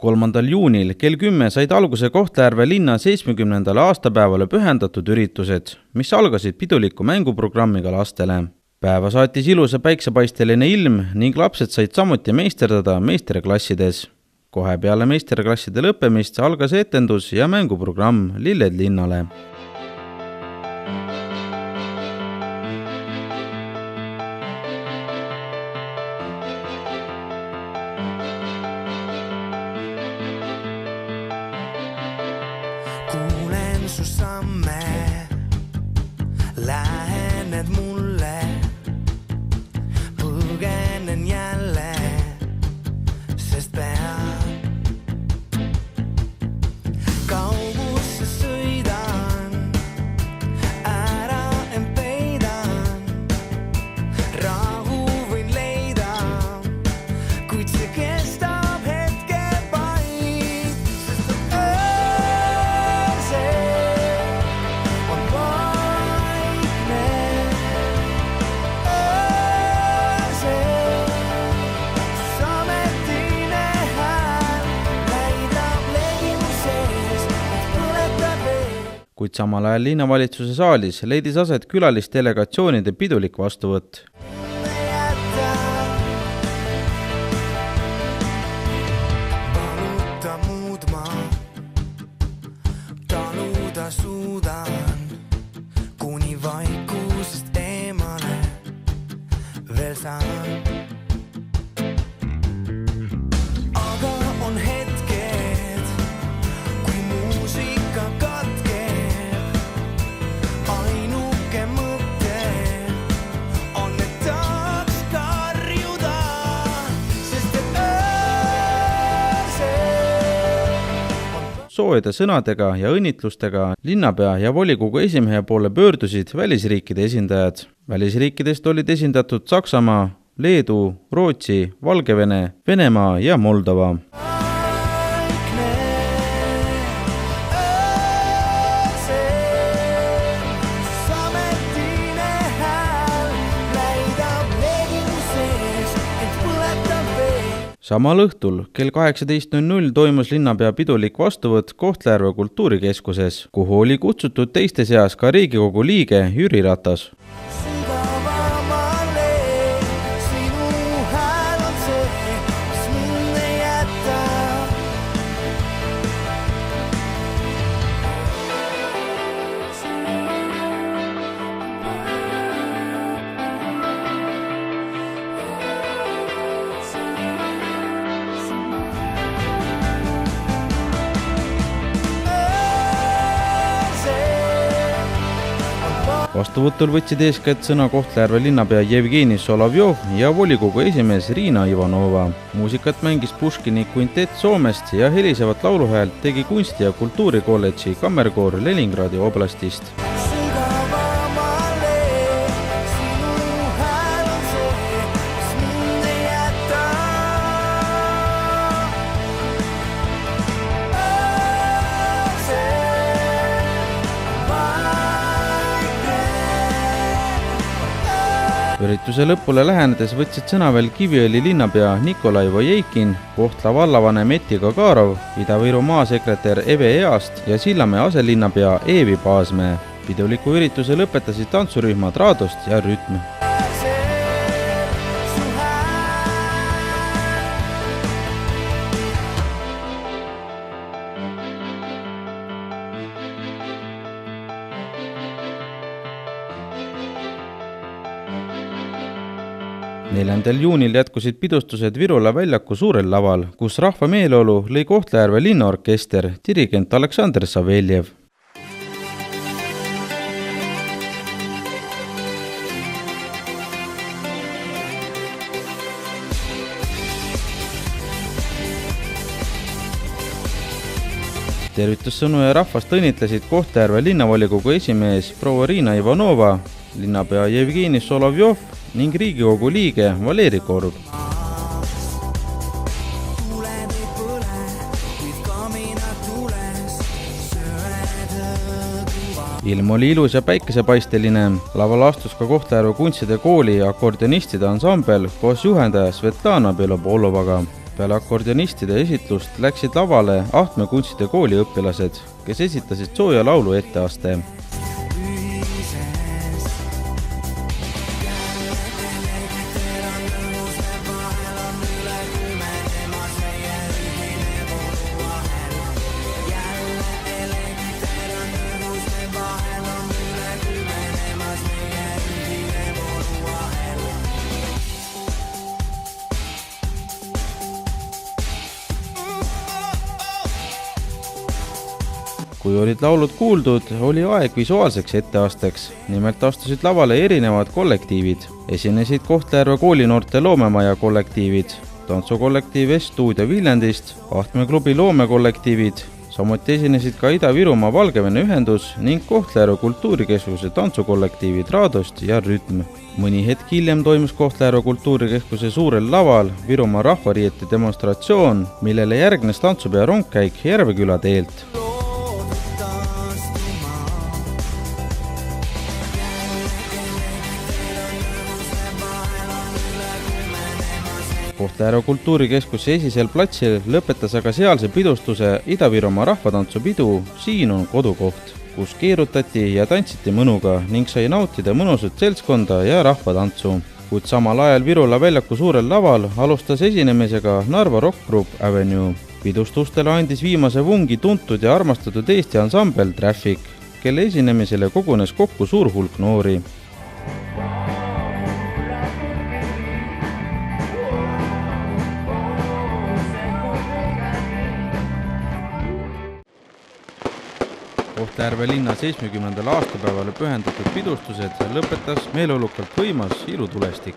3. juunil kell 10 said alguse Kohtla-Järve linna 70. aastapäevale pühendatud üritused, mis algasid piduliku mänguprogrammiga lastele. Päeva saatis ilusa päiksepaisteline ilm ning lapsed said samuti meisterdada meisterklassides. Kohe peale meisterklasside lõppemist algas etendus ja mänguprogramm Lilled linnale. Kuulen su samme, lähened mulle, põgenen jälle, sest pean. Kaugusse sõidan, ära en peidan, rahu võin leida, kuid see kestab hetke vaid, sest kuid samal ajal linnavalitsuse saalis leidis aset külalisdelegatsioonide pidulik vastuvõtt. Paluta muud ma, taluda suudan, kuni vaikusest eemale veel saan. Aga on hetked, kui muusika katkeb, ainuke mõte on, et tahaks karjuda, sest et Soojade sõnadega ja õnnitlustega linnapea ja volikogu esimehe poole pöördusid välisriikide esindajad. Välisriikidest olid esindatud Saksamaa, Leedu, Rootsi, Valgevene, Venemaa ja Moldova. Samal õhtul kell 18.00 toimus linnapea pidulik vastuvõtt Kohtla-Järve kultuurikeskuses, kuhu oli kutsutud teiste seas ka Riigikogu liige Jüri Ratas. Vastuvõtul võtsid eeskätt sõna Kohtla-Järve linnapea Jevgeni Solovjov ja volikogu esimees Riina Ivanova. Muusikat mängis Puškini kvintett Soomest ja helisevat lauluhäält tegi kunsti- ja kultuurikolledži kammerkoor Leningradi oblastist. Ürituse lõpule lähenedes võtsid sõna veel Kiviõli linnapea Nikolai Vojeikin, Kohtla vallavanem Eti Gagarov, Ida-Viru maasekretär Eve East ja Sillamäe aselinnapea Eevi Paasmäe. Piduliku ürituse lõpetasid tantsurühmad Raadost ja Rütm. Neljandal juunil jätkusid pidustused Virula väljaku suurel laval, kus rahva meeleolu lõi Kohtla-Järve linnaorkester, dirigent Aleksandr Saveljev. Tervitussõnu ja rahvast õnnitlesid Kohtla-Järve linnavolikogu esimees proua Riina Ivanova, linnapea Jevgeni Solovjov ning Riigikogu liige Valeri Korb. Ilm oli ilus ja päikesepaisteline. Laval astus ka Kohtla-Järve kunstide kooli akordionistide ansambel koos juhendaja Svetlana Belobolovaga. Peale akordionistide esitlust läksid lavale Ahtme kunstide kooli õpilased, kes esitasid sooja laulu etteaste. Kui olid laulud kuuldud, oli aeg visuaalseks etteasteks. Nimelt astusid lavale erinevad kollektiivid. Esinesid Kohtla-Järve koolinoorte loomemaja kollektiivid, tantsukollektiiv S-stuudio Viljandist, Ahtme klubi loomekollektiivid, samuti esinesid ka Ida-Virumaa Valgevene ühendus ning Kohtla-Järve kultuurikeskuse tantsukollektiivid Raadost ja Rütm. Mõni hetk hiljem toimus Kohtla-Järve kultuurikeskuse suurel laval Virumaa rahvariiete demonstratsioon, millele järgnes tantsupea rongkäik Järveküla teelt. Kohtla-Järve kultuurikeskuse esisel platsil lõpetas aga sealse pidustuse Ida-Virumaa rahvatantsupidu Siin on kodukoht, kus keerutati ja tantsiti mõnuga ning sai nautida mõnusat seltskonda ja rahvatantsu. Kuid samal ajal Virula väljaku suurel laval alustas esinemisega Narva rock-grupp Avenue. Pidustustele andis viimase vungi tuntud ja armastatud Eesti ansambel Traffic, kelle esinemisele kogunes kokku suur hulk noori. Kohtla-Järve linna 70. aastapäevale pühendatud pidustused lõpetas meeleolukalt võimas ilutulestik.